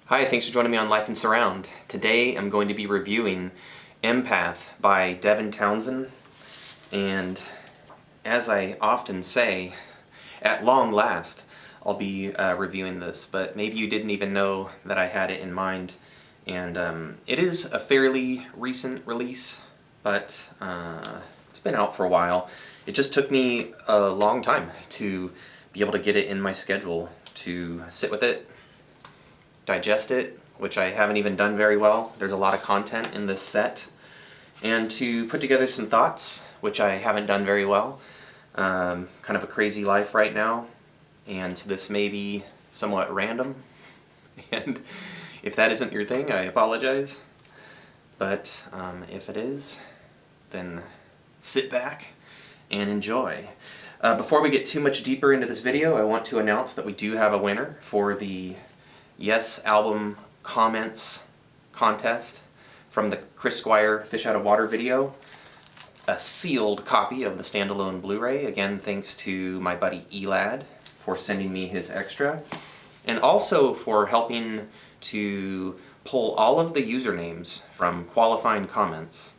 Hi, thanks for joining me on Life in Surround. Today I'm going to be reviewing Empath by Devin Townsend, and as I often say, at long last I'll be reviewing this, but maybe you didn't even know that I had it in mind. And it is a fairly recent release, but it's been out for a while. It just took me a long time to be able to get it in my schedule, to sit with it, digest it, which I haven't even done very well. There's a lot of content in this set. And to put together some thoughts, which I haven't done very well. Kind of a crazy life right now, and this may be somewhat random. And if that isn't your thing, I apologize. But if it is, then sit back and enjoy. Before we get too much deeper into this video, I want to announce that we do have a winner for the Yes Album Comments contest from the Chris Squire Fish Out of Water video. A sealed copy of the standalone Blu-ray, again thanks to my buddy Elad for sending me his extra, and also for helping to pull all of the usernames from qualifying comments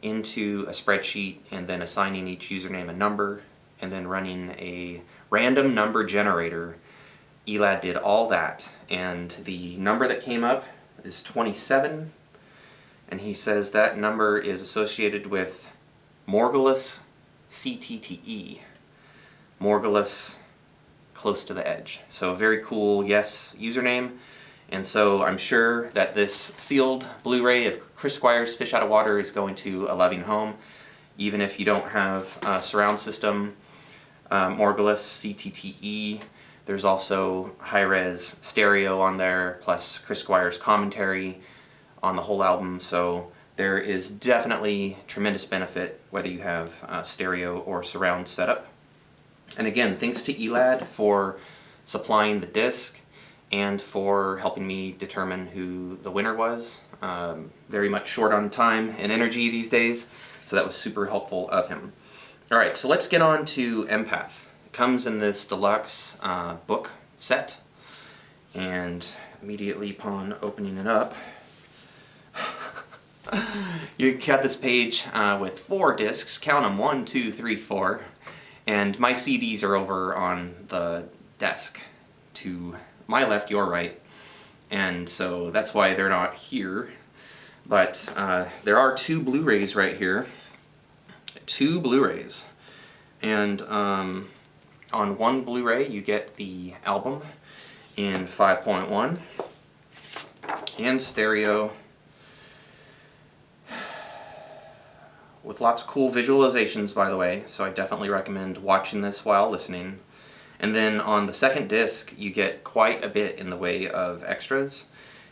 into a spreadsheet and then assigning each username a number and then running a random number generator. Elad did all that, and the number that came up is 27, and he says that number is associated with Morgulus CTTE. Morgulus, close to the edge. So a very cool yes username, and so I'm sure that this sealed Blu-ray of Chris Squire's Fish Out of Water is going to a loving home, even if you don't have a surround system. Morgulus CTTE. There's also high-res stereo on there, plus Chris Squire's commentary on the whole album, so there is definitely tremendous benefit whether you have stereo or surround setup. And again, thanks to Elad for supplying the disc and for helping me determine who the winner was. Very much short on time and energy these days, so that was super helpful of him. Alright, so let's get on to Empath. Comes in this deluxe book set, and immediately upon opening it up, you got this page with 4 discs. Count them: 1, 2, 3, 4. And my CDs are over on the desk to my left, your right, and so that's why they're not here. But there are 2 Blu-rays right here. 2 Blu-rays, and on one Blu-ray you get the album in 5.1 and stereo with lots of cool visualizations, by the way, so I definitely recommend watching this while listening. And then on the second disc you get quite a bit in the way of extras.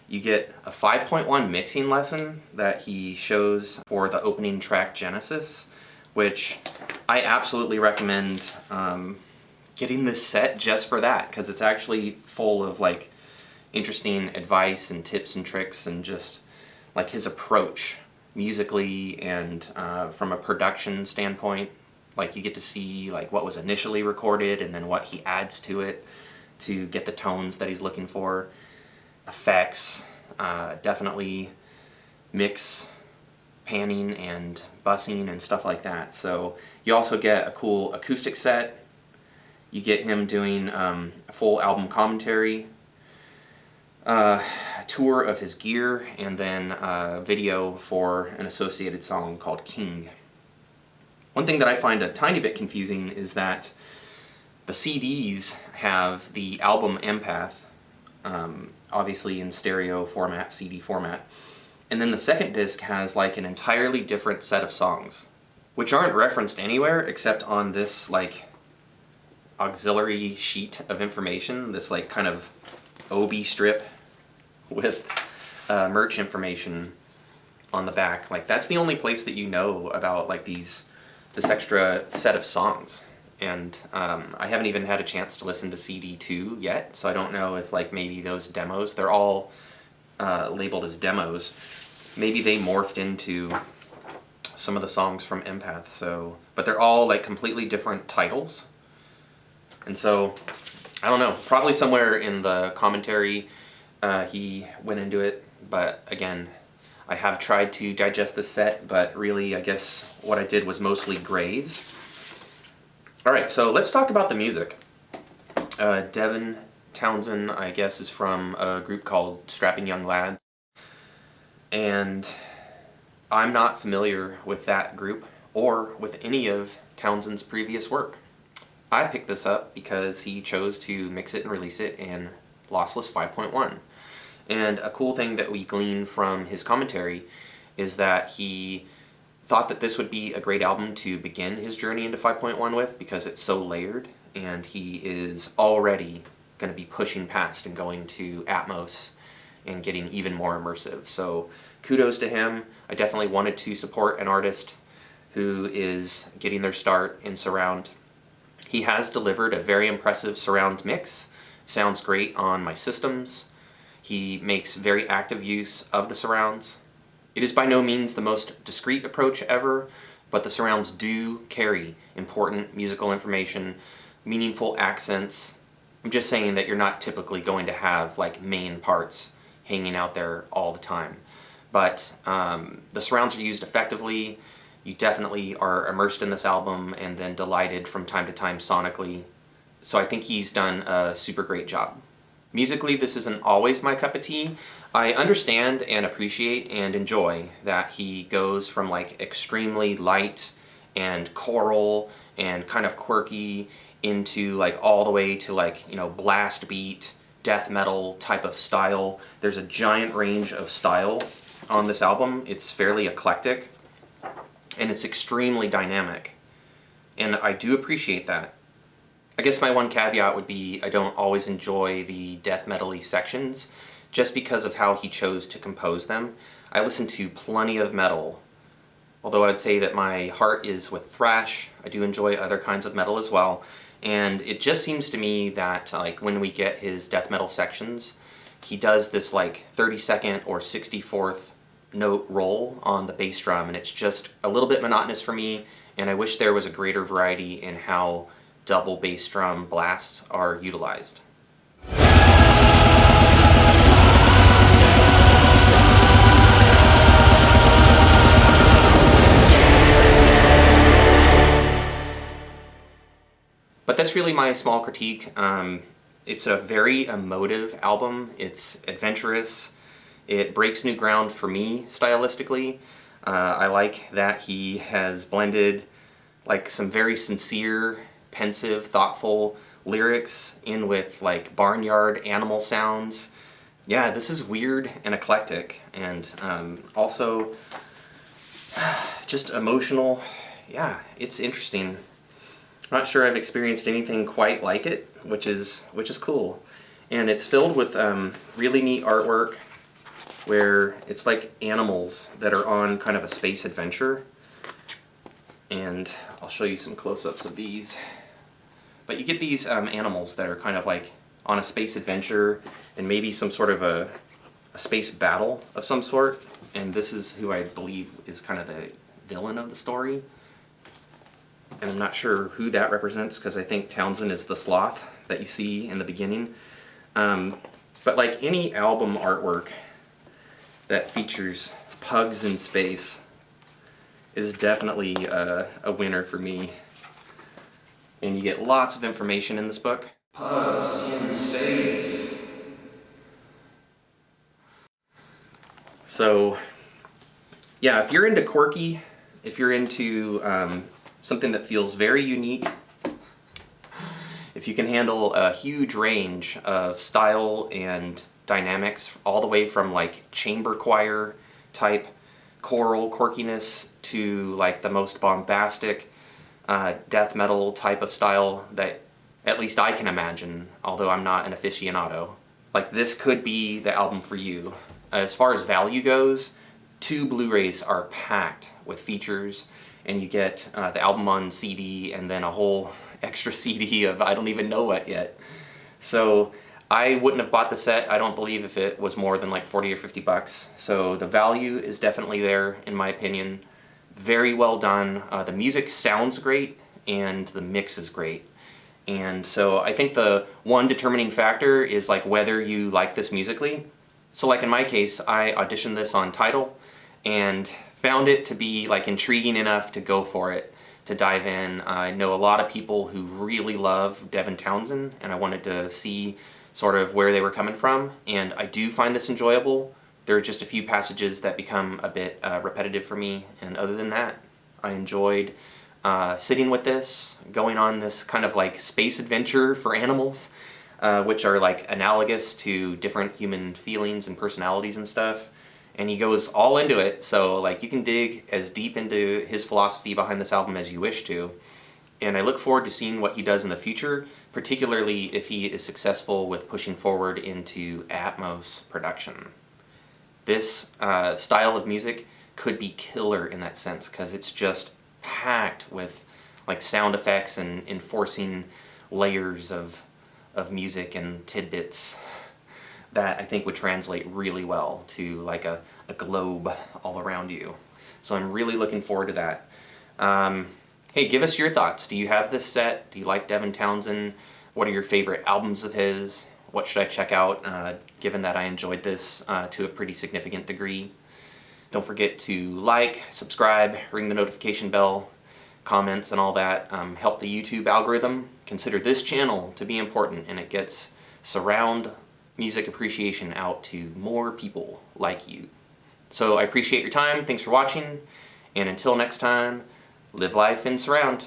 You get a 5.1 mixing lesson that he shows for the opening track Genesis, which I absolutely recommend getting this set just for that, because it's actually full of like interesting advice and tips and tricks, and just like his approach musically and from a production standpoint. Like you get to see like what was initially recorded and then what he adds to it to get the tones that he's looking for. Effects, definitely mix, panning and bussing and stuff like that. So you also get a cool acoustic set. You get him doing a full album commentary, a tour of his gear, and then a video for an associated song called King. One thing that I find a tiny bit confusing is that the CDs have the album Empath, obviously in stereo format, CD format, and then the second disc has like an entirely different set of songs, which aren't referenced anywhere except on this like auxiliary sheet of information, this like kind of OB strip with merch information on the back. Like that's the only place that you know about like this extra set of songs. And I haven't even had a chance to listen to CD 2 yet, so I don't know if like maybe those demos, they're all labeled as demos, maybe they morphed into some of the songs from Empath, so, but they're all like completely different titles. And so, I don't know, probably somewhere in the commentary he went into it, but again, I have tried to digest this set, but really I guess what I did was mostly graze. Alright, so let's talk about the music. Devin Townsend, I guess, is from a group called Strapping Young Lads, and I'm not familiar with that group or with any of Townsend's previous work. I picked this up because he chose to mix it and release it in lossless 5.1. And a cool thing that we glean from his commentary is that he thought that this would be a great album to begin his journey into 5.1 with because it's so layered, and he is already going to be pushing past and going to Atmos and getting even more immersive. So kudos to him. I definitely wanted to support an artist who is getting their start in surround. He has delivered a very impressive surround mix. Sounds great on my systems. He makes very active use of the surrounds. It is by no means the most discreet approach ever, but the surrounds do carry important musical information, meaningful accents. I'm just saying that you're not typically going to have like main parts hanging out there all the time. But the surrounds are used effectively. You definitely are immersed in this album and then delighted from time to time sonically. So I think he's done a super great job. Musically, this isn't always my cup of tea. I understand and appreciate and enjoy that he goes from like extremely light and choral and kind of quirky into like all the way to like, you know, blast beat, death metal type of style. There's a giant range of style on this album. It's fairly eclectic and it's extremely dynamic. And I do appreciate that. I guess my one caveat would be I don't always enjoy the death metal-y sections just because of how he chose to compose them. I listen to plenty of metal, although I'd say that my heart is with thrash. I do enjoy other kinds of metal as well, and it just seems to me that like when we get his death metal sections, he does this like 32nd or 64th note roll on the bass drum, and it's just a little bit monotonous for me, and I wish there was a greater variety in how double bass drum blasts are utilized. But that's really my small critique. It's a very emotive album. It's adventurous. It breaks new ground for me stylistically. I like that he has blended like some very sincere, pensive, thoughtful lyrics in with like barnyard animal sounds. Yeah, this is weird and eclectic, and also just emotional. Yeah, it's interesting. I'm not sure I've experienced anything quite like it, which is cool. And it's filled with really neat artwork where it's like animals that are on kind of a space adventure. And I'll show you some close-ups of these. But you get these animals that are kind of like on a space adventure and maybe some sort of a space battle of some sort. And this is who I believe is kind of the villain of the story. And I'm not sure who that represents because I think Townsend is the sloth that you see in the beginning. But like any album artwork that features pugs in space is definitely a winner for me. And you get lots of information in this book. Pugs in space. So, yeah, if you're into quirky, if you're into something that feels very unique, if you can handle a huge range of style and dynamics, all the way from like chamber choir type choral quirkiness to like the most bombastic death metal type of style that at least I can imagine, although I'm not an aficionado. Like, this could be the album for you. As far as value goes, 2 Blu-rays are packed with features, and you get the album on CD and then a whole extra CD of I don't even know what yet. So I wouldn't have bought the set, I don't believe, if it was more than like 40 or 50 bucks. So the value is definitely there, in my opinion. Very well done. The music sounds great, and the mix is great. And so I think the one determining factor is like whether you like this musically. So like in my case, I auditioned this on Tidal and found it to be like intriguing enough to go for it, to dive in. I know a lot of people who really love Devin Townsend, and I wanted to see sort of where they were coming from, and I do find this enjoyable. There are just a few passages that become a bit repetitive for me, and other than that, I enjoyed sitting with this, going on this kind of like space adventure for animals, which are like analogous to different human feelings and personalities and stuff. And he goes all into it, so like you can dig as deep into his philosophy behind this album as you wish to. And I look forward to seeing what he does in the future, particularly if he is successful with pushing forward into Atmos production. This style of music could be killer in that sense, because it's just packed with like sound effects and enforcing layers of music and tidbits that I think would translate really well to like a globe all around you. So I'm really looking forward to that. Hey, give us your thoughts. Do you have this set? Do you like Devin Townsend? What are your favorite albums of his? What should I check out, given that I enjoyed this to a pretty significant degree? Don't forget to like, subscribe, ring the notification bell, comments and all that. Help the YouTube algorithm. Consider this channel to be important, and it gets surround music appreciation out to more people like you. So I appreciate your time. Thanks for watching. And until next time, live life in surround.